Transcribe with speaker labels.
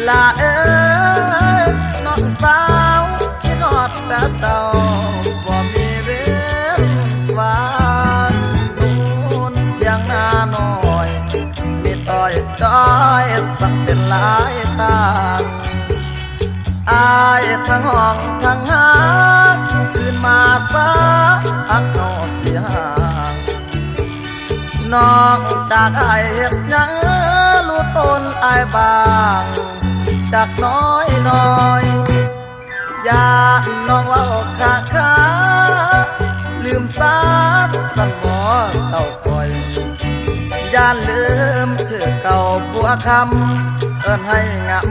Speaker 1: ลาเอ้ยน้องสาวคิดฮอดแต่เจ้าบ่มีเวรวานนู่นเพียงหน้าน้อยมีต้อยจ้อยสักเป็นหลายตาอายทั้งห้องทั้งหาคืนมาซะอักเอาเสียน้องจากอายเฮ็ดยังรู้ตนอายบางจากน้อยอย่าน้องเว้าขาลืมซาสั่นหมอเก่าคอยอย่าลืมชื่อเก่าบัวคำเอิ้นให้งาม